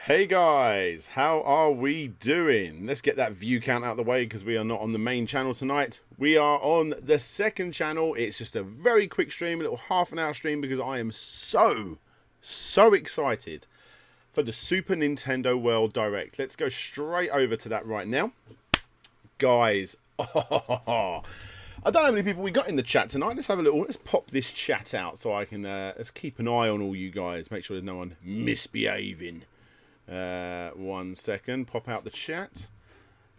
Hey guys, how are we doing? Let's get that view count out of the way because we are not on the main channel tonight. We are on the second channel. It's just a very quick stream, a little half an hour stream because I am so excited for the Super Nintendo World Direct. Let's go straight over to that right now. Guys, I don't know how many people we got in the chat tonight. Let's pop this chat out so I can, let's keep an eye on all you guys. Make sure there's no one misbehaving. 1 second, pop out the chat,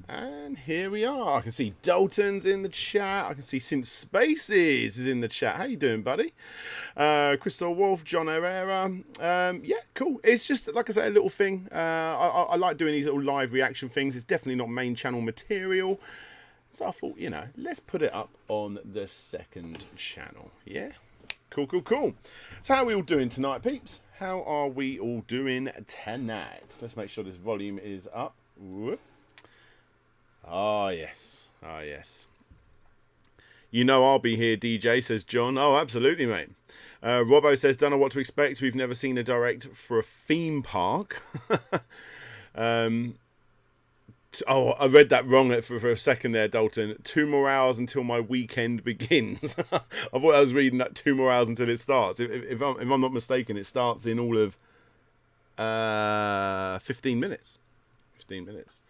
and here we are. I can see Dalton's in the chat. I can see Since Spaces is in the chat. How you doing, buddy? Crystal Wolf, John Herrera. Yeah, cool. It's just, like I said, a little thing. I like doing these little live reaction things. It's definitely not main channel material, so I thought, you know, let's put it up on the second channel. Yeah, cool. So how are we all doing tonight, peeps? How are we all doing tonight? Let's make sure this volume is up. Whoop. Oh, yes. Oh, yes. You know I'll be here, DJ, says John. Oh, absolutely, mate. Robbo says, don't know what to expect. We've never seen a direct for a theme park. Oh, I read that wrong for a second there, Dalton. 2 more hours until my weekend begins. I thought I was reading that 2 more hours until it starts. If I'm not mistaken, it starts in all of 15 minutes. 15 minutes.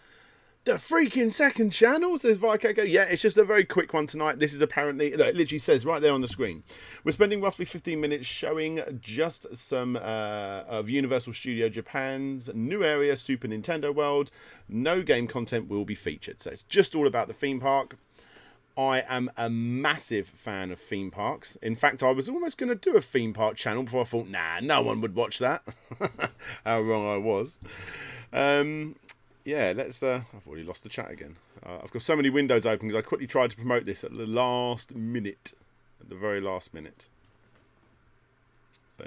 The freaking second channel, says Vikeko. Yeah, it's just a very quick one tonight. This is apparently, it literally says right there on the screen. We're spending roughly 15 minutes showing just some of Universal Studio Japan's new area, Super Nintendo World. No game content will be featured. So it's just all about the theme park. I am a massive fan of theme parks. In fact, I was almost going to do a theme park channel before I thought, nah, no one would watch that. How wrong I was. Yeah, let's... I've already lost the chat again. I've got so many windows open because I quickly tried to promote this at the last minute. At the very last minute. So,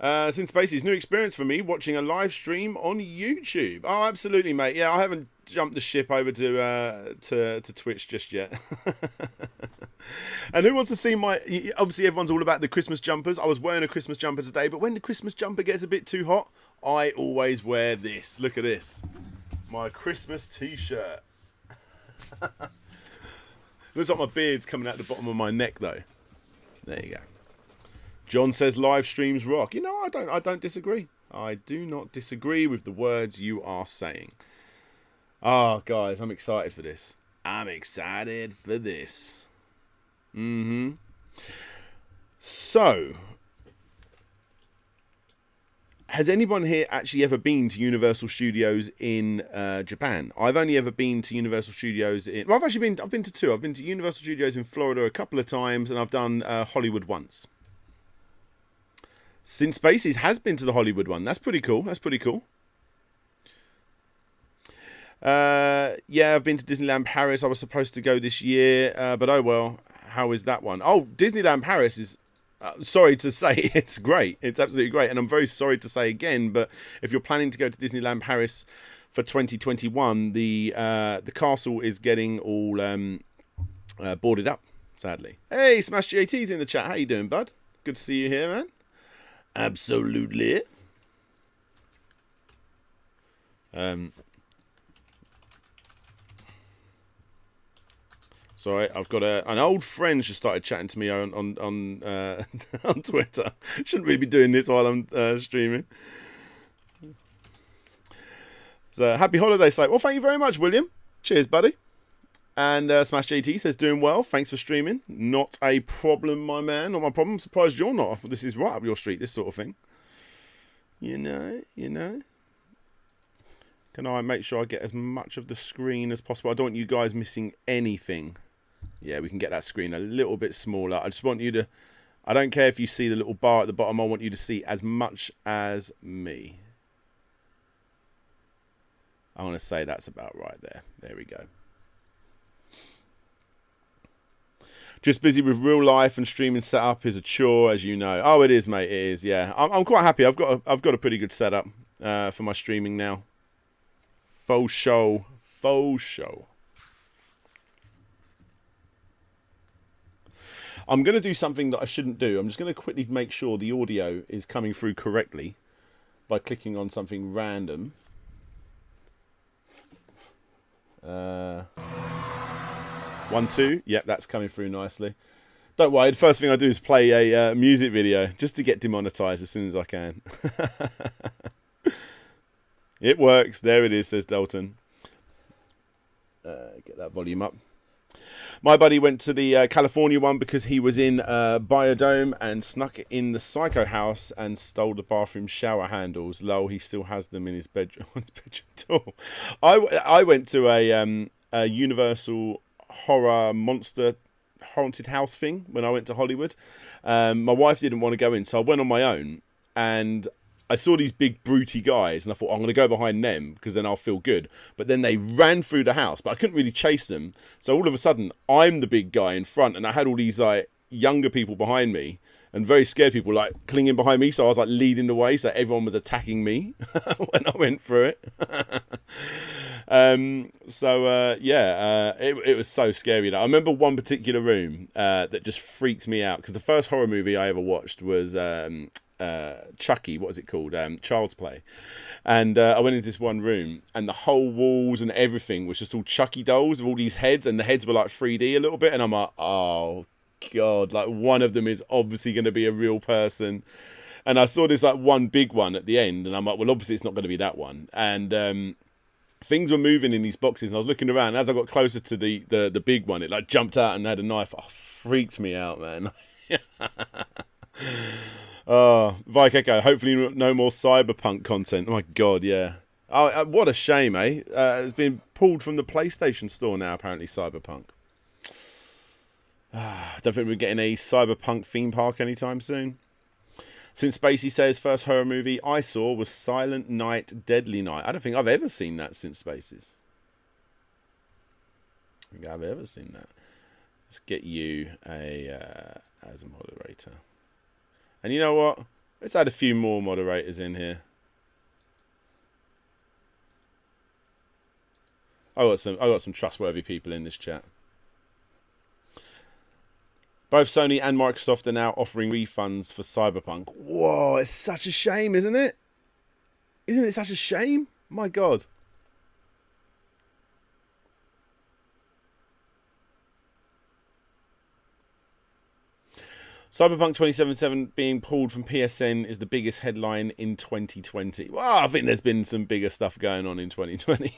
yeah. Since Spacey's new experience for me, watching a live stream on YouTube. Oh, absolutely, mate. Yeah, I haven't jumped the ship over to Twitch just yet. And who wants to see my... Obviously, everyone's all about the Christmas jumpers. I was wearing a Christmas jumper today, but when the Christmas jumper gets a bit too hot, I always wear this. Look at this. My Christmas t-shirt. Looks like my beard's coming out the bottom of my neck, though. There you go. John says live streams rock. You know, I don't disagree. I do not disagree with the words you are saying. Oh, guys, I'm excited for this. I'm excited for this. So, has anyone here actually ever been to Universal Studios in Japan? I've only ever been to Universal Studios in... Well, I've been to 2. I've been to Universal Studios in Florida a couple of times, and I've done Hollywood once. Since Spaces has been to the Hollywood one. That's pretty cool. Yeah, I've been to Disneyland Paris. I was supposed to go this year, but oh well. How is that one? Oh, Disneyland Paris is... sorry to say, it's great. It's absolutely great. And I'm very sorry to say again, but if you're planning to go to Disneyland Paris for 2021, the castle is getting all boarded up, sadly. Hey, Smash GAT's in the chat. How you doing, bud? Good to see you here, man. Absolutely. Sorry, I've got an old friend just started chatting to me on on Twitter. Shouldn't really be doing this while I'm streaming. So happy holiday, site. Well, thank you very much, William. Cheers, buddy. And Smash JT says doing well. Thanks for streaming. Not a problem, my man. Not my problem. I'm surprised you're not. This is right up your street. This sort of thing. You know. Can I make sure I get as much of the screen as possible? I don't want you guys missing anything. Yeah, we can get that screen a little bit smaller. I just want you to... I don't care if you see the little bar at the bottom. I want you to see as much as me. I want to say that's about right there. There we go. Just busy with real life and streaming setup is a chore, as you know. Oh, it is, mate. It is, yeah. I'm quite happy. I've got a pretty good setup for my streaming now. Faux show. I'm going to do something that I shouldn't do. I'm just going to quickly make sure the audio is coming through correctly. by clicking on something random. 1, 2. Yep, that's coming through nicely. Don't worry, the first thing I do is play a music video just to get demonetized as soon as I can. It works. There it is, says Dalton. Get that volume up. My buddy went to the California one because he was in Biodome and snuck in the Psycho house and stole the bathroom shower handles. Lol, he still has them in his bedroom, on his bedroom door. I went to a Universal horror monster haunted house thing when I went to Hollywood. My wife didn't want to go in, so I went on my own, and I saw these big broody guys, and I thought, I'm going to go behind them because then I'll feel good. But then they ran through the house, but I couldn't really chase them. So all of a sudden, I'm the big guy in front, and I had all these like younger people behind me, and very scared people like clinging behind me. So I was like leading the way, so everyone was attacking me when I went through it. It was so scary. I remember one particular room that just freaked me out, because the first horror movie I ever watched was Chucky, what was it called? Child's Play. And I went into this one room, and the whole walls and everything was just all Chucky dolls with all these heads, and the heads were like 3D a little bit, and I'm like, oh god, like one of them is obviously going to be a real person. And I saw this like one big one at the end, and I'm like, well, obviously it's not going to be that one. And things were moving in these boxes, and I was looking around. As I got closer to the big one, it like jumped out and had a knife. Oh, freaked me out, man. Oh, Vike Echo, hopefully no more Cyberpunk content. Oh my god, yeah. Oh, what a shame, eh? It's been pulled from the PlayStation Store now, apparently, Cyberpunk. Don't think we're getting a Cyberpunk theme park anytime soon. Since Spacey says, first horror movie I saw was Silent Night, Deadly Night. I don't think I've ever seen that since Spacey's. I don't think I've ever seen that. Let's get you as a moderator. And you know what? Let's add a few more moderators in here. I got some trustworthy people in this chat. Both Sony and Microsoft are now offering refunds for Cyberpunk. Whoa, it's such a shame, isn't it? Isn't it such a shame? My God. Cyberpunk 2077 being pulled from PSN is the biggest headline in 2020. Well, I think there's been some bigger stuff going on in 2020.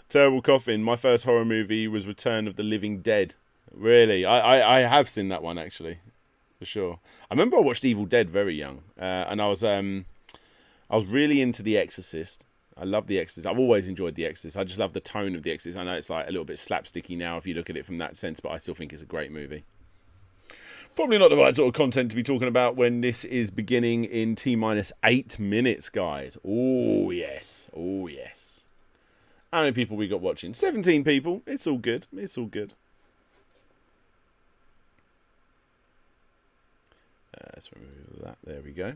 Terrible Coffin. My first horror movie was Return of the Living Dead. Really? I have seen that one, actually. For sure. I remember I watched Evil Dead very young. And I was really into The Exorcist. I love The Exorcist. I've always enjoyed The Exorcist. I just love the tone of The Exorcist. I know it's like a little bit slapsticky now if you look at it from that sense, but I still think it's a great movie. Probably not the right sort of content to be talking about when this is beginning in T-minus 8 minutes, guys. Oh, yes. Oh, yes. How many people we got watching? 17 people. It's all good. It's all good. Let's remove that. There we go.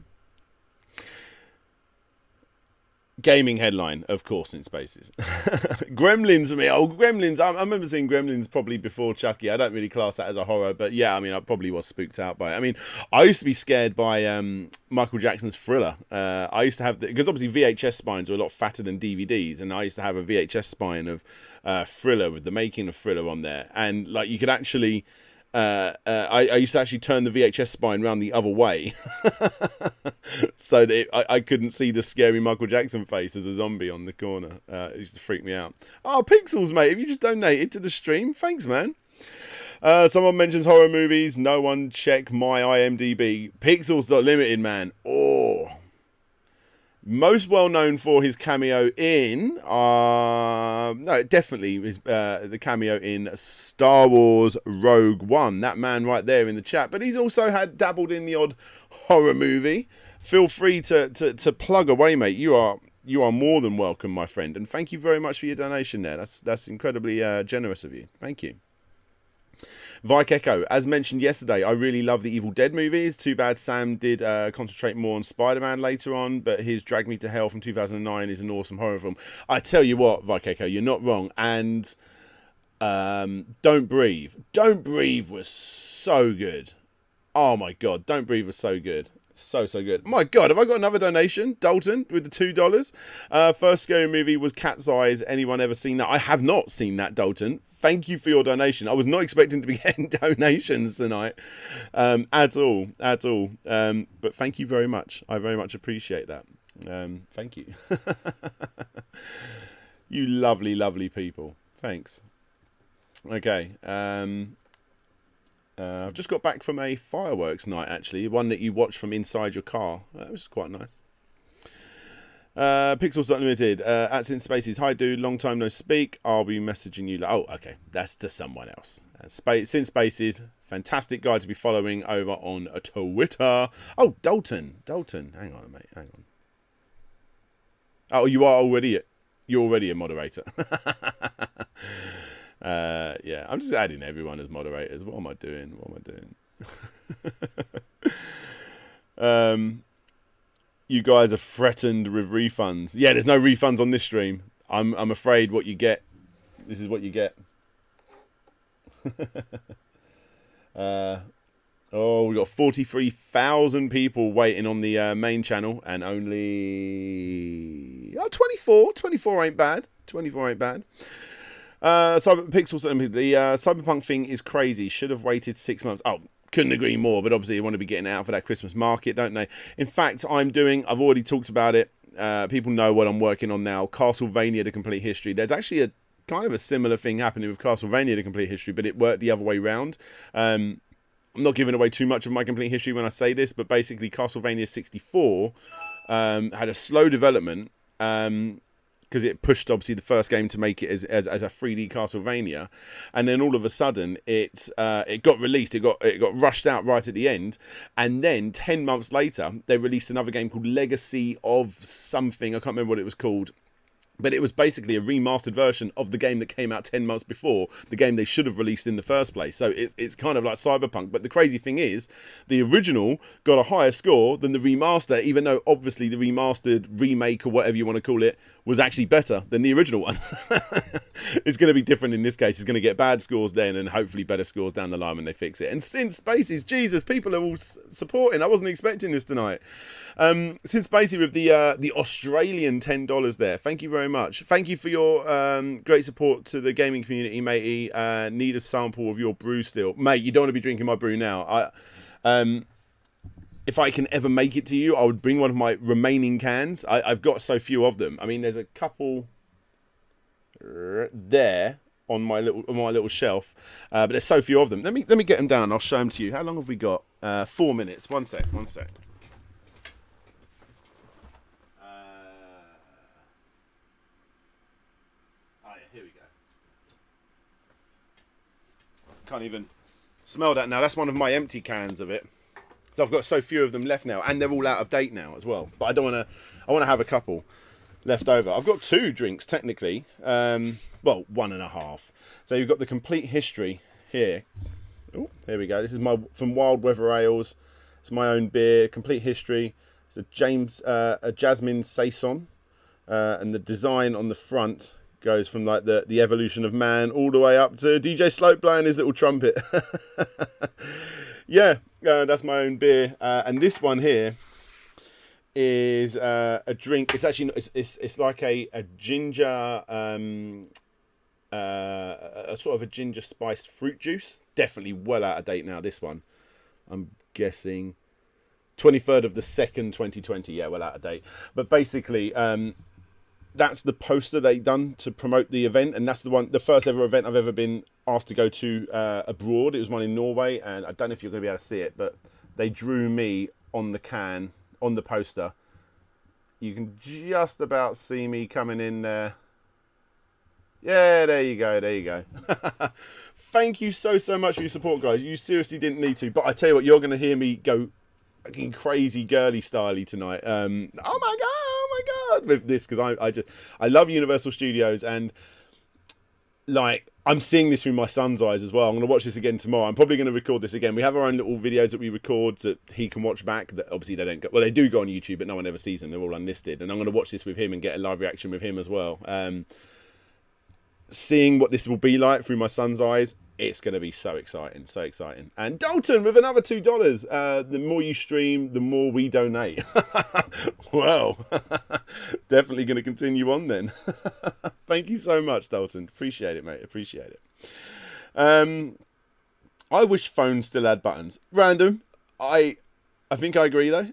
Gaming headline, of course, in Spaces. Gremlins for me. Oh, Gremlins. I remember seeing Gremlins probably before Chucky. I don't really class that as a horror, but yeah, I mean, I probably was spooked out by it. I mean, I used to be scared by Michael Jackson's Thriller. I used to have, because obviously VHS spines are a lot fatter than DVDs, and I used to have a VHS spine of Thriller with the making of Thriller on there. And like, you could actually... I used to actually turn the VHS spine around the other way so that I couldn't see the scary Michael Jackson face as a zombie on the corner. It used to freak me out. Oh, Pixels, mate, have you just donated to the stream? Thanks, man. Someone mentions horror movies. No one check my IMDb. Pixels.limited, man. Oh. Most well known for his cameo in, definitely his, the cameo in Star Wars Rogue One. That man right there in the chat. But he's also dabbled in the odd horror movie. Feel free to plug away, mate. You are more than welcome, my friend. And thank you very much for your donation there. That's incredibly generous of you. Thank you. Vike Echo, as mentioned yesterday, I really love the Evil Dead movies. Too bad Sam did concentrate more on Spider-Man later on, but his Drag Me to Hell from 2009 is an awesome horror film. I tell you what, Vike Echo, you're not wrong. And Don't Breathe. Don't Breathe was so good. Oh my God, Don't Breathe was so good. So good. My God, have I got another donation? Dalton with the $2. First scary movie was Cat's Eyes. Anyone ever seen that? I have not seen that, Dalton. Thank you for your donation. I was not expecting to be getting donations tonight at all. But thank you very much. I very much appreciate that. Thank you. You lovely, lovely people. Thanks. Okay. I've just got back from a fireworks night, actually. One that you watch from inside your car. That was quite nice. Pixels Unlimited. At Sin Spaces. Hi, dude. Long time no speak. I'll be messaging you. Oh, okay. That's to someone else. Sin Spaces. Fantastic guy to be following over on Twitter. Oh, Dalton. Hang on, mate. Hang on. Oh, you are already... You're already a moderator. Yeah, I'm just adding everyone as moderators. What am I doing? You guys are threatened with refunds. Yeah, there's no refunds on this stream. I'm afraid what you get. This is what you get. Oh, we got 43,000 people waiting on the main channel, and only 24. 24 ain't bad. 24 ain't bad. Pixels, the Cyberpunk thing is crazy. Should have waited 6 months. Oh, couldn't agree more. But obviously, you want to be getting it out for that Christmas market, don't they? In fact, I've already talked about it. People know what I'm working on now. Castlevania: The Complete History. There's actually a kind of a similar thing happening with Castlevania: The Complete History, but it worked the other way round. I'm not giving away too much of my complete history when I say this, but basically Castlevania 64 had a slow development because it pushed obviously the first game to make it as a 3D Castlevania, and then all of a sudden it got released. It got rushed out right at the end, and then 10 months later they released another game called Legacy of something. I can't remember what it was called. But it was basically a remastered version of the game that came out 10 months before, the game they should have released in the first place. So it's kind of like Cyberpunk. But the crazy thing is, the original got a higher score than the remaster, even though obviously the remastered remake or whatever you want to call it was actually better than the original one. It's going to be different in this case. It's going to get bad scores then and hopefully better scores down the line when they fix it. And Sin Spaces, Jesus, people are all supporting. I wasn't expecting this tonight. Sin Spacey with the Australian $10 there. Thank you very much. Thank you for your great support to the gaming community, matey. Need a sample of your brew still, mate. You don't want to be drinking my brew now. If I can ever make it to you, I would bring one of my remaining cans. I've got so few of them. I mean, there's a couple there on my little shelf, but there's so few of them. Let me get them down. I'll show them to you. How long have we got? 4 minutes. One sec. Oh yeah, here we go. Can't even smell that now. That's one of my empty cans of it. So I've got so few of them left now, and they're all out of date now as well. But I don't want to. I want to have a couple left over. I've got 2 drinks technically. Well, 1.5. So you've got the complete history here. Oh, here we go. This is from Wild Weather Ales. It's my own beer. Complete history. It's a Jasmine Saison, and the design on the front goes from like the evolution of man all the way up to DJ Slope blowing his little trumpet. Yeah, that's my own beer, and this one here is a drink. It's actually it's like a ginger, a sort of a ginger spiced fruit juice. Definitely well out of date now. This one, I'm guessing 23rd of the 2nd, 2020. Yeah, well out of date. But basically, that's the poster they done to promote the event, and that's the first ever event I've ever been asked to go to abroad. It was one in Norway, and I don't know if you're going to be able to see it, but they drew me on the can, on the poster. You can just about see me coming in there. Yeah, there you go. Thank you so much for your support, guys. You seriously didn't need to, but I tell you what, you're going to hear me go fucking crazy girly styley tonight. Oh my god, with this, because I love Universal Studios, and like I'm seeing this through my son's eyes as well. I'm going to watch this again tomorrow. I'm probably going to record this again. We have our own little videos that we record that he can watch back. That obviously they don't go, well, they do go on YouTube, but no one ever sees them. They're all unlisted, and I'm going to watch this with him and get a live reaction with him as well. Seeing what this will be like through my son's eyes, It's going to be so exciting, so exciting. And Dalton with another $2. The more you stream, the more we donate. Well, definitely going to continue on then. Thank you so much, Dalton. Appreciate it, mate. Appreciate it. I wish phones still had buttons. Random. I think I agree though.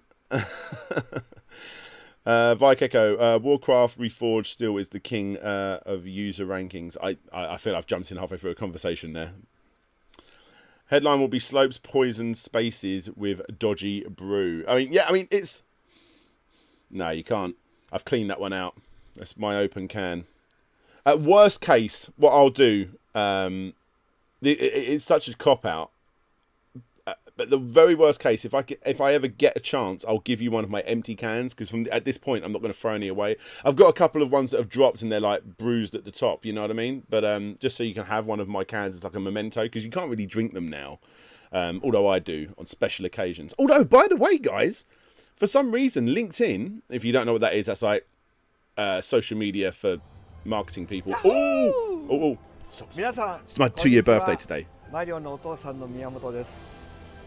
Vike Echo, Warcraft Reforged still is the king of user rankings. I feel I've jumped in halfway through a conversation there. Headline will be Slopes poison spaces with dodgy brew. I mean, it's... No, you can't. I've cleaned that one out. That's my open can. At worst case, what I'll do... it's such a cop-out. But the very worst case, if I ever get a chance, I'll give you one of my empty cans, because at this point I'm not going to throw any away. I've got a couple of ones that have dropped and they're like bruised at the top, you know what I mean? But just so you can have one of my cans as like a memento, because you can't really drink them now, although I do on special occasions. Although, by the way, guys, for some reason, LinkedIn, if you don't know what that is, that's like social media for marketing people. Oh! It's my 2-year birthday today. マリオのお父さんの宮本です。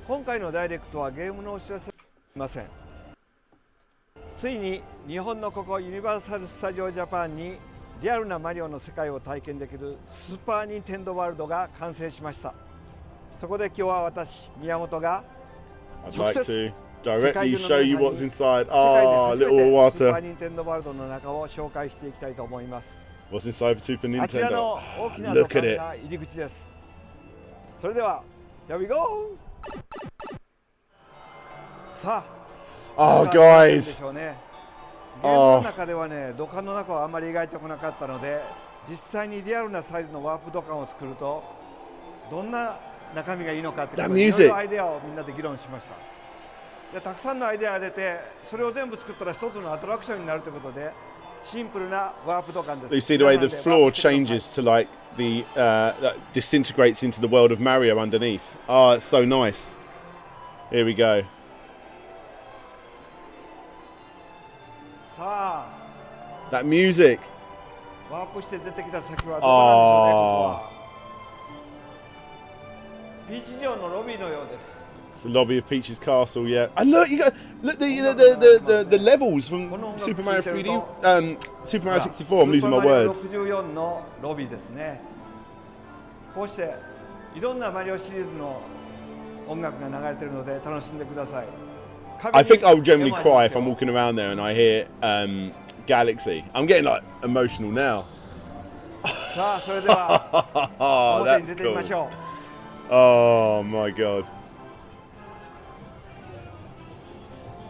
今回のダイレクトはゲームのお知らせはありません。ついに日本のここユニバーサル・スタジオ・ジャパンにリアルなマリオの世界を体験できるスーパー・ニンテンドー・ワールドが完成しました。そこで今日は私宮本が I'd like to directly show you what's inside. Ah, little water. スーパー・ニンテンドー・ワールドの中を紹介していきたいと思います。 What's inside Super Nintendo? あちらの大きな土管が入り口です。それでは Here we go! さあ、Oh, guys! ゲームの中ではね、土管の中はあまり描いてこなかったので、実際にリアルなサイズのワープ土管を作るとどんな中身がいいのかっていういろいろアイデアをみんなで議論しました。でたくさんのアイデアが出て、それを全部作ったら一つのアトラクションになるということで、シンプルなワープ土管です。 You see the way the floor changes to like the disintegrates into the world of Mario underneath. Oh, it's so nice. Here we go. さあ、 That music. ワープして出てきた先はどこなんでしょうね。ここはビーチ上のロビーのようです。 The lobby of Peach's castle, yeah. And look, you got the levels from Super Mario 3D, Super Mario 64. I'm losing my words. スーパーマリオ64のロビーですね。こうしていろんなマリオシリーズの音楽が流れているので楽しんでください。I think I would generally cry if I'm walking around there and I hear Galaxy. I'm getting like emotional now. さあ、それでは表に出てみましょう。Oh my god.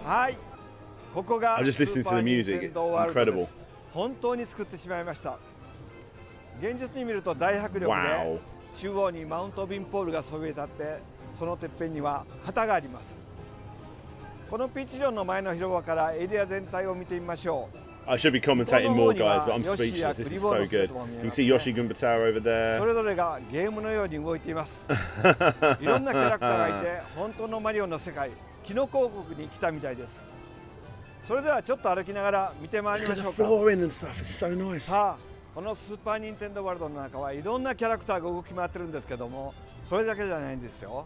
はい、ここが I'm just listening to the music. It's incredible. 本当に作ってしまいました。現実に見ると大迫力で、中央にマウントビンポールがそびえ立って、そのてっぺんには旗があります。このピーチ城の前の広場からエリア全体を見てみましょう。 I should be commentating more, guys, but I'm speechless. This is so good. You can see Yoshi Goomba Tower over there. それぞれがゲームのように動いています。いろんなキャラクターがいて、本当のマリオの世界、キノコ王国に来たみたいです。それではちょっと歩きながら見て回りましょうか。さあ、このスーパーニンテンドーワールドの中はいろんなキャラクターが動き回ってるんですけども、それだけじゃないんですよ。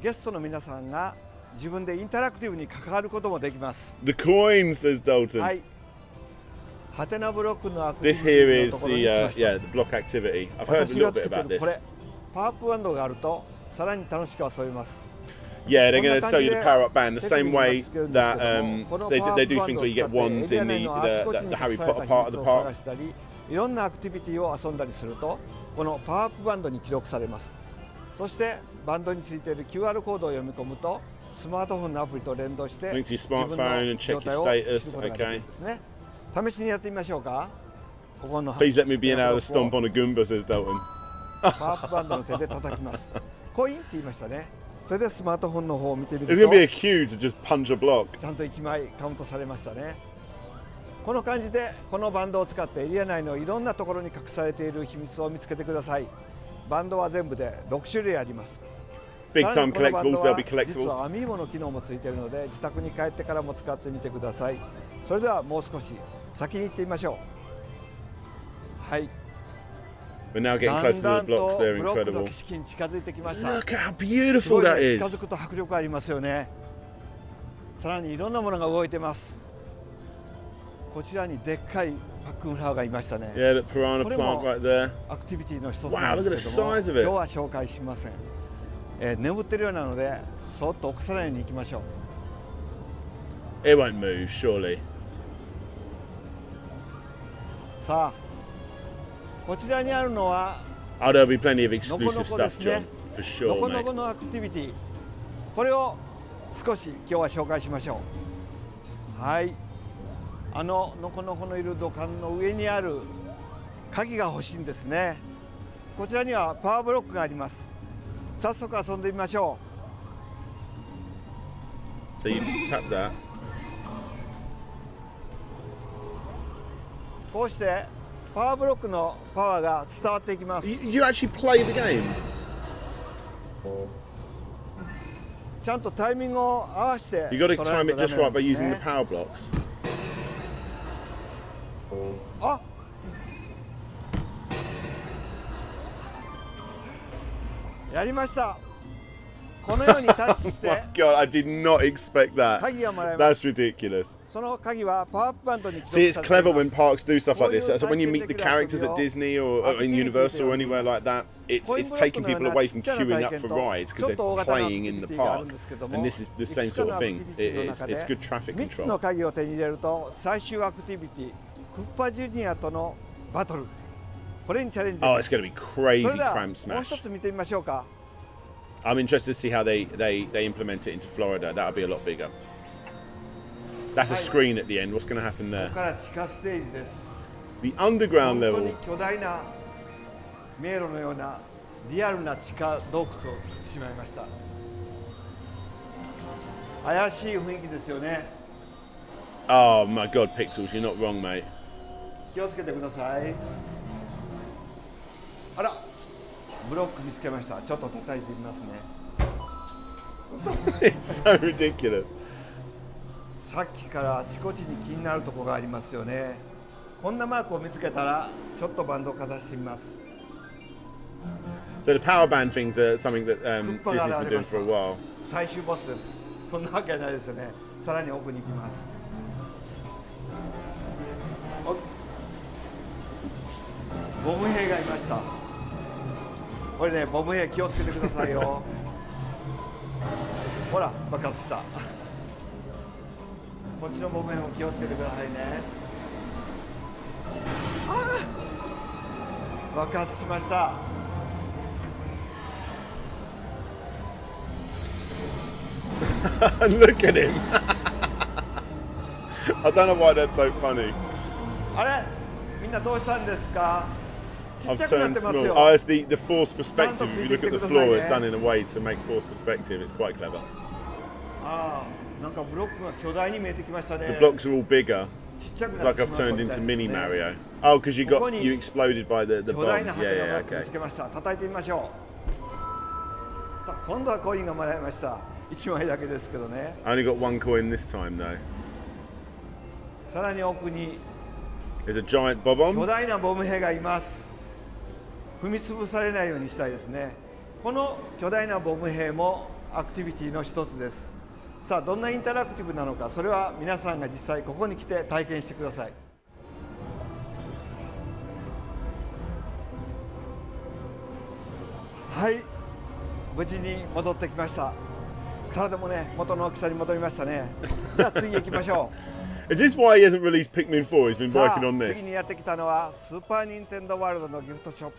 ゲストの皆さんが自分でインタラクティブに関わることもできます。 The coins, says Dalton. はい。ハテナブロックのアクティ This ビ here ティ is のところに来ました。 the block activity. I've heard a 私 little が bit つけて about る this. これ、パワーアップバンドがあるとさらに楽しく遊べます。 Yeah, they're going to sell you the power up band the same way that they do things where you get wands in the Harry Potter part of the park. いろんなアクティビティを遊んだりすると、このパワーアップバンドに記録されます。そしてバンドについている QR コードを読み込むと、スマートフォンのアプリと連動して Link to your 自分 smartphone の and check 状 your 態を status. 知ることができる Okay. んですね。試しにやってみましょうか。ここの Please let me be able to stomp on a Goomba, says Dalton. パワーアップバンドの手で叩きます。コインって言いましたね。それでスマートフォンの方を見てみる There's going to be a と、 queue to just punch a block. ちゃんと1枚カウントされましたね。この感じでこのバンドを使ってエリア内のいろんなところに隠されている秘密を見つけてください。バンドは全部で6種類あります。 Big time さらにこのバン collectibles, ド there'll は be 実は collectibles. アミーボの機能もついているので、自宅に帰ってからも使ってみてください。それではもう少し先に行ってみましょう。はい。We're now getting だ close ん to だ the ん blocks. と They're ブロックの incredible. 景色に近づいてきました。 Look how す beautiful ごい that ね、近 is. づくと迫力ありますよね。さらにいろんなものが動いてます。こちらにでっかいパックンフラワーがいましたね。 Yeah, look, piranha これも plant right there. アクティビティの一つ Wow, なん look で at す the けども、 size 今 of 日 it. は紹介しません。眠ってるようなのでそっと起こさないように行きましょう。 It won't move, surely. さあ、こちらにあるのは Oh, there'll be plenty of のこの exclusive こで stuff, す John. ね。 For の sure, この mate. このアクティビティ、これを少し今日は紹介しましょう。はい、のこのこのいる土管の上にある鍵が欲しいんですね。こちらにはパワーブロックがあります。早速遊んでみましょ So you tap that. う。こうしてパワーブロックのパワーが伝わっていきます。 You actually play the game? ちゃんとタイミングを合わせて You got to 捉え time ない it と just ダ right メ by なん using です the ね。 power blocks. あ、やりました。このようにタッチし Oh my て god, I did not expect that. 鍵がもらえます。 That's ridiculous. その鍵はパワーアップバンドに記 See, 録 it's されてい clever ま when す。 parks do stuff like this. All your So when you meet the characters at times Disney or in Universal or anywhere like that, it's taking people away from queuing up for rides because they're playing in the park. And this is the same sort of thing. It's good traffic 3つの control. 鍵を手に入れると最終アクティビティクッパジュニアとのバトル、これにチャレンジで Oh, き it's ます。 going to be そ crazy れでは cramp もう一 smash. つ見てみましょうか。 I'm interested to see how they implement it into Florida. That'll be a lot bigger. That's a screen at the end. What's going to happen こ there? こから地下ステージです。 The underground 本当 level. に巨大な迷路のようなリアルな地下洞窟を作ってしまいました。怪しい雰囲気ですよね。 Oh my god, Pixels, you're not wrong, mate. 気をつけてください。あら、ブロック見つけました。ちょっと叩いてみますね。 It's so ridiculous. さっきからあちこちに気になるところがありますよね。こんなマークを見つけたらちょっとバンドをかざしてみます。 So the power band things are something that Disney's Super been doing for a while. 最終ボスです。そんなわけはないですよね。さらに奥に行きます。ボム兵がいました。これね、ボム兵気をつけてくださいよ。ほら、爆発した。こっちのボム兵も気をつけてくださいね。爆発しました。Look at him. I don't know why that's so funny. あれ、みんなどうしたんですか。ちっ I've ちゃくなっ turned てます small. よ。 Oh, it's the force perspective. If you look at the floor, it's done in a way to make force perspective. It's quite clever. ああ、なんかブロックが巨大に見えてきましたね。 The blocks are all bigger. ちっちゃく It's なって like しま I've う turned みた into いです mini ね。 Mario. Oh, because you ここに you exploded by the 巨 bomb. 大なハ Yeah, テナ yeah, マーク見 okay. つけました。叩いてみましょう。今度はコインがもらいました。1枚だけですけどね。 I only got one coin this time though. さらに奥に There's a giant bob 巨 on. 大なボム兵がいます。踏み潰されないようにしたいですね。この巨大なボム兵もアクティビティの一つです。さあ、どんなインタラクティブなのか、それは皆さんが実際ここに来て体験してください。はい、無事に戻ってきました。体もね、元の大きさに戻りましたね。じゃあ次行きましょう。Is this why he hasn't released Pikmin 4? He's been さあ working on 次 this. にやってきたのはスーパー・ニンテンドー・ワールドのギフトショップ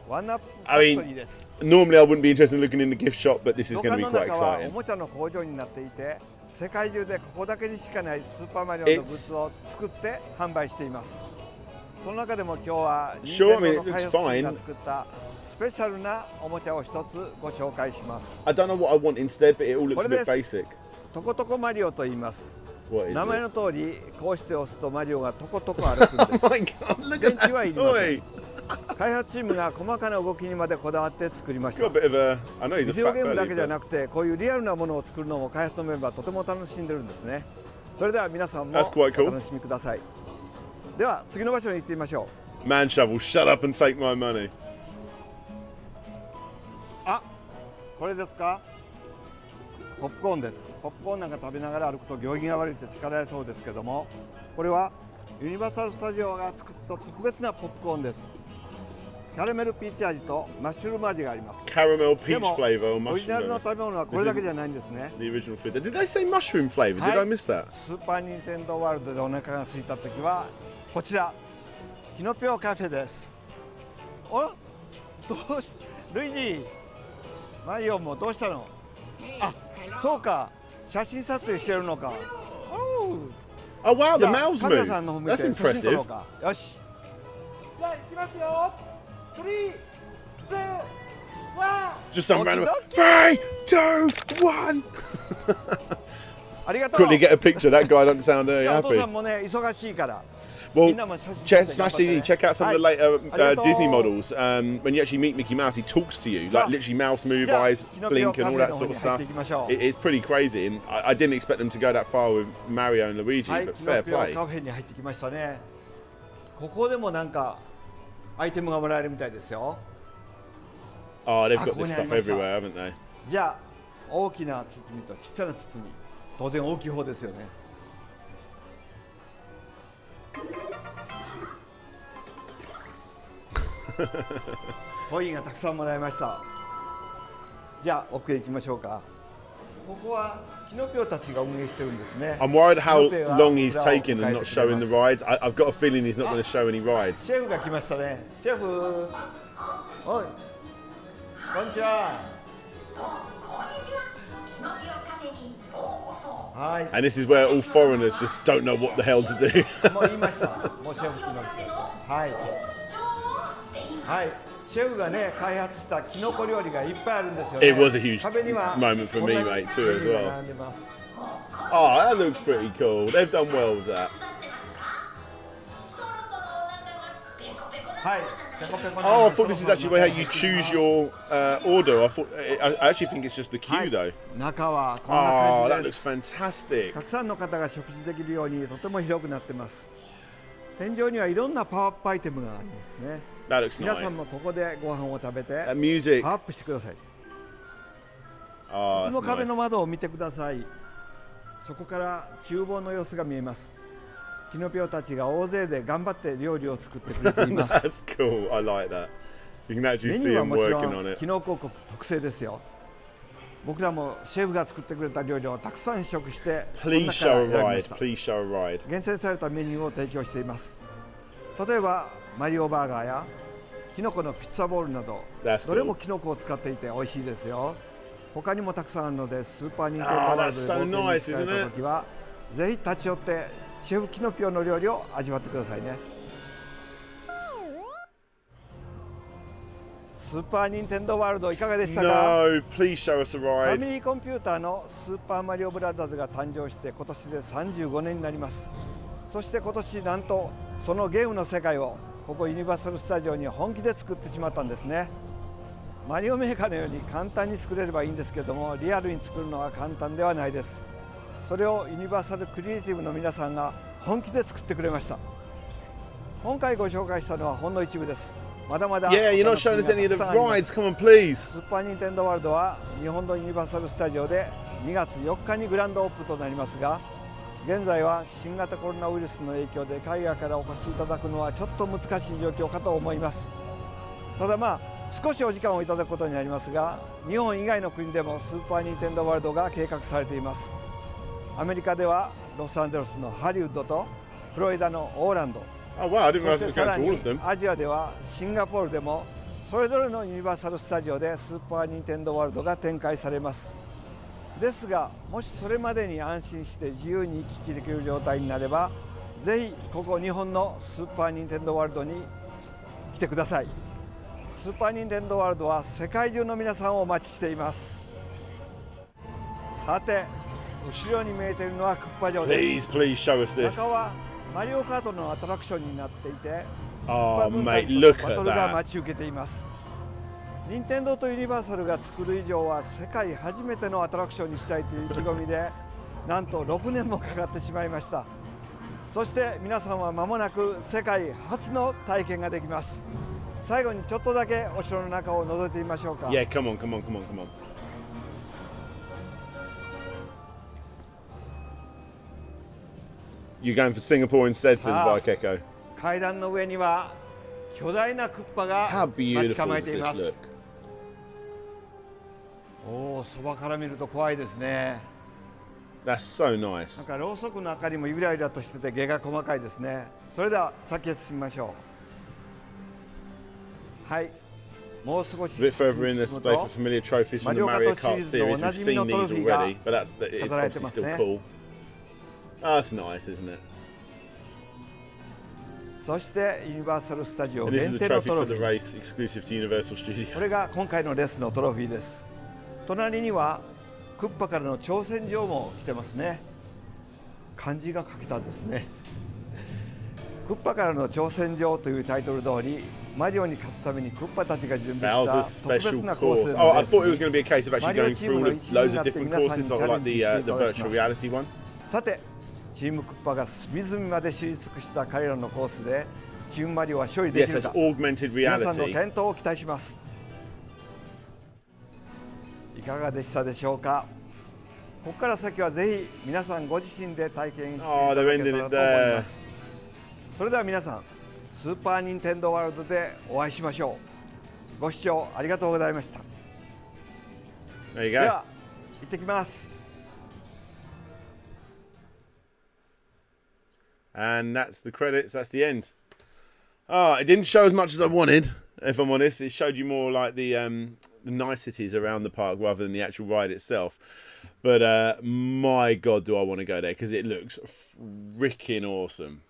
ワンアップファ I クトリー mean, です。 normally I wouldn't be interested in looking in the gift shop, but this is 土 going 管 to be の quite 中はお exciting. もちゃの工場になっていて、世界中でここだけにしかないスーパーマリオのグッズを作って販売しています。その中でも今日は任 Sure, I 天 mean, 堂 it の開 looks 発チーム fine. が作ったスペシャルなおもちゃを一つご紹介します。 I don't know what I want instead, but it all looks a bit What is basic. トコトコマリオと言います。 What is 名前の this? 通りこうして押すとマリオがトコトコ歩くんです。 Oh my god, look at that 電池はいりません。 toy. 開発チームが細かな動きにまでこだわって作りまし He's got た a。bit of a. I know he's ビ a デオ fat ゲームだけ belly, じゃ but なくてこういうリアルなものを作るのも開発のメンバーとても楽しんでるんですね。それでは皆さんも That's quite cool. お楽しみください。では次の場所に行ってみましょ man shovel, shut up and take my money. これですか？ポップコーンです。ポップコーンなんか食べながら歩くと行儀が悪いって叱られそうですけども、これはユニバーサル・スタジオが作った特別なポップコーンです。キャラメルピーチ味とマッシュルーム味があります。 Caramel で peach も flavor or オリジナルの mushroom. 食べ物はこれだけじゃないんですね。 The original food. Did they say mushroom flavor? Did I miss that? スーパー・ニンテンドー・ワールドでお腹が空いた時はこちらキノピオカフェです。お、どうしルイージマリオもどうしたの？あ、そうか、写真撮影してるのか。Oh wow, じ the ゃあ mouths カメラさんの方 move. 向いて That's 写真撮ろ impressive. うか。よし、じゃあ行きますよ。3、2、1。 Just some random. Okie 3, 2, 1. ありがとう。 Quickly get a picture. That guy doesn't sound い very やお父 happy. さんもね忙しいから。 Well, みんなも写真撮って頑張 Smash ってね。 TV, check out some of the はい later ありがとう。 Disney models. When you actually meet Mickey Mouse, he talks to you, like literally mouth move, じゃあ eyes キノピオ blink, カ and フ all ェ that の方 sort に of 入って stuff. いきましょう。 It's pretty crazy, and I didn't expect them to go that far with Mario and Luigi, はい、 but キノ fair ピオ play. カフェに入ってきましたね。ここでもなんかアイテムがもらえるみたいですよ。 Oh, they've Ah, got this ここにあ stuff りました。 everywhere, haven't they? じゃあ大きな包みと小さな包み、当然大きい方ですよね。コインがたくさんもらいました。じゃあ奥へ行きましょうか。ここはキノピオたちが運営してるんですね。 I'm worried how Kinopiо は long he's 裏を taking 迎 and え not てくれ showing ま the す。 rides. I've got a feeling he's not going to show any rides. シェフが来ましたね。シェフ、おい、こんにちは。はい。 And this is where all foreigners just don't know what the hell to do. もう言いました。もうシェフ来ました。はい。はい。シェフがね開発したキノコ料理がいっぱいあるんですよね。 It was a huge 壁には moment for me, こんな mate, too, as メニュー well. が並んでます。 Oh, that looks pretty cool. They've done well with that. はい。ペコペコ Oh, I thought this is actually how you choose your order. I actually think it's just the は queue い though. 中はこんな Oh, 感 that じで looks す。 fantastic. たくさんの方が食事できるようにとても広くなってます。天井にはいろんなパワーアップアイテムがありますね。 That looks 皆さん nice. もここでご飯を食べて That music. パワーアップしてください。 Oh, この that's 壁の nice. 窓を見てください。そこから厨房の様子が見えます。キノピオたちが大勢で頑張って料理を作ってくれています。 That's cool. I like that. You can actually メニュ see ーは them もちろ working on ん it. キノコ王国特製ですよ。僕らもシェフが作ってくれた料理をたくさん試食して、その Please 中から show a 選びま ride. した。 Please show a ride. 厳選されたメニューを提供しています。例えばマリオバーガーやキノコのピッツァボールなど、 That's どれも cool. キノコを使っていて美味しいですよ。他にもたくさんあるので、スーパーニンテンドー Ah, ワー that's ルドで so 冒険 nice, に行かれた時は、ぜひ立ち寄ってシェフキノピオの料理を味わってくださいね。スーパーニンテンドーワールドいかがでしたか？ No, please show us a ファ ride. ミリーコンピューターのスーパーマリオブラザーズが誕生して今年で35年になります。そして今年なんとそのゲームの世界をここユニバーサル・スタジオに本気で作ってしまったんですね。マリオメーカーのように簡単に作れればいいんですけれども、リアルに作るのは簡単ではないです。それをユニバーサル・クリエイティブの皆さんが本気で作ってくれました。今回ご紹介したのはほんの一部です。まだまだ Yeah, you're not お楽しみ showing us が any of た the くさんあります。 rides. Come on, please. スーパーニンテンドーワールドは日本のユニバーサル・スタジオで2月4日にグランドオープンとなりますが、現在は新型コロナウイルスの影響で海外からお越しいただくのはちょっと難しい状況かと思います。ただ少しお時間をいただくことになりますが、日本以外の国でもスーパーニンテンドーワールドが計画されています。アメリカではロサンゼルスのハリウッドとフロリダのオーランド、 Oh wow, I didn't そ realise し it て was さ going ら to all に of them. アジアではシンガポールでもそれぞれのユニバーサル・スタジオでスーパーニンテンドーワールドが展開されます。ですが、もしそれまでに安心して自由に行き来できる状態になれば、ぜひここ日本のスーパーニンテンドーワールドに来てください。スーパーニンテンドーワールドは世界中の皆さんをお待ちしています。さて、後ろに見えているのはクッパ城です。 Please show us this. 中はマリオカートのアトラクションになっていて、 Oh 文化 mate, に look バト at ルが that. 待ち受けています。任天堂とユニバーサルが作る以上は世界初めてのアトラクションにしたいという意気込みで、なんと6年もかかってしまいました。そして皆さんは間もなく世界初の体験ができます。最後にちょっとだけお城の中を覗いてみましょうか。 Yeah, come on, come on, come on, come on. You're going for Singapore instead, says Vikeko. 階段の上には巨大なクッパが How 待ち beautiful 構え does てい this ます。 look? おお、そばから見ると怖いですね。 That's so なん nice. かろうそくの明かりもゆらゆらとしてて毛が細かいですね。それでは先へ進みましょう。はい。もう少し A bit further in, there's 進む space for と familiar trophies from the Mario Kart series. We've seen these already, but it's obviously still cool. Oh, that's nice, isn't it? そしてユニバーサル・スタジオ And this is 限 the 定の trophy トロ for フ the ィー。 race, exclusive to Universal こ Studios. れが今回のレスのトロフィーです。隣にはクッパからの挑戦状も来てますね。漢字が書けたんですね。クッパからの挑戦状というタイトル通り、マリオに勝つためにクッパたちが準備 Bowser's した特別 special なコース course. で Oh, の I レース thought it was に going to be a case of actually going through loads of different courses, sort of like the virtual reality one. さて、チームクッパが隅々まで知り尽くした彼らのコースでチームマリオは勝利で Yes, きる that's か、 augmented 皆さんの reality. 健闘を期待します。いかがでしたでしょうか。ここから先はぜひ皆さんご自身で体験していただけたらと思います。それでは皆さん、スーパー・ニンテンドー・ワールドでお会いしましょう。ご視聴ありがとうございました。 There you で go. は行ってきます。 And that's the credits. That's the end. Oh, it didn't show as much as I wanted, if I'm honest. It showed you more like the niceties around the park rather than the actual ride itself. But my God, do I want to go there because it looks freaking awesome.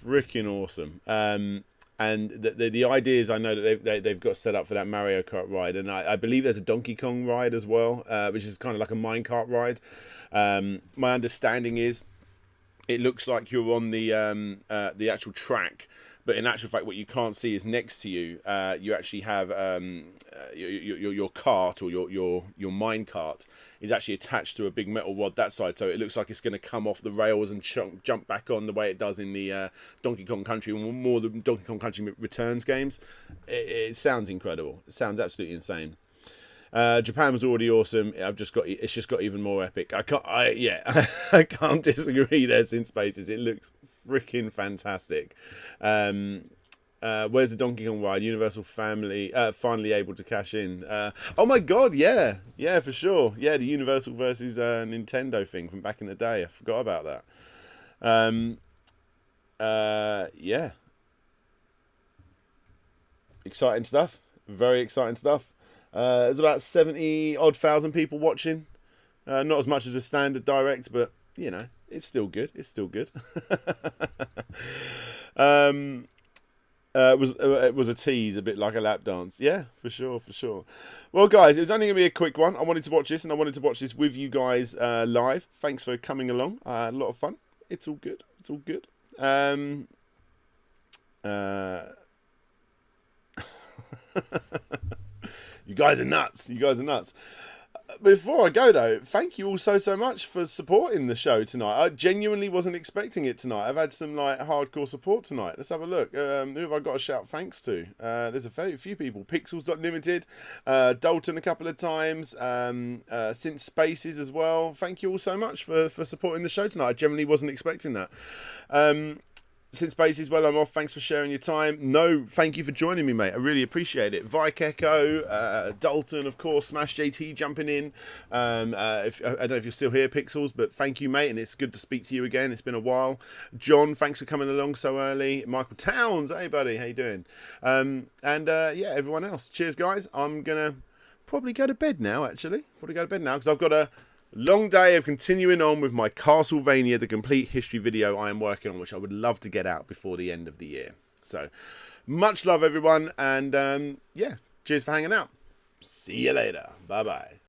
Freaking awesome. And the ideas I know that they've got set up for that Mario Kart ride, and I believe there's a Donkey Kong ride as well, which is kind of like a minecart ride. My understanding is it looks like you're on the actual track, but in actual fact, what you can't see is next to you. You actually have your cart or your mine cart is actually attached to a big metal rod that side, so it looks like it's going to come off the rails and jump back on the way it does in the Donkey Kong Country, or more the Donkey Kong Country Returns games. It sounds incredible. It sounds absolutely insane. Japan was already awesome. It's just got even more epic. I can't disagree there. Since Spaces, it looks freaking fantastic. Where's the Donkey Kong ride? Universal family finally able to cash in. Oh my God, yeah, for sure. Yeah, the Universal versus Nintendo thing from back in the day. I forgot about that. Yeah, exciting stuff. Very exciting stuff. There's about 70,000 people watching. Not as much as a standard direct, but you know, it's still good. It's still good. It was a tease, a bit like a lap dance. Yeah, for sure, for sure. Well, guys, it was only going to be a quick one. I wanted to watch this, and I wanted to watch this with you guys live. Thanks for coming along. A lot of fun. It's all good. It's all good. You guys are nuts. You guys are nuts. Before I go, though, thank you all so much for supporting the show tonight. I genuinely wasn't expecting it tonight. I've had some like hardcore support tonight. Let's have a look. Who have I got to shout thanks to? There's a few people. Pixels.limited, Dalton a couple of times, Since Spaces as well. Thank you all so much for supporting the show tonight. I genuinely wasn't expecting that. Since Spaces, well, I'm off. Thanks for sharing your time. No, thank you for joining me, mate. I really appreciate it. Vikeko, Dalton, of course, Smash JT jumping in. I don't know if you're still here, Pixels, but thank you, mate, and it's good to speak to you again. It's been a while. John, thanks for coming along so early. Michael Towns, hey, buddy, how you doing? Yeah, everyone else. Cheers, guys. I'm going to probably go to bed now, actually. Because I've got a long day of continuing on with my Castlevania, the complete history video I am working on, which I would love to get out before the end of the year. So, much love, everyone, and yeah, cheers for hanging out. See you later. Bye-bye.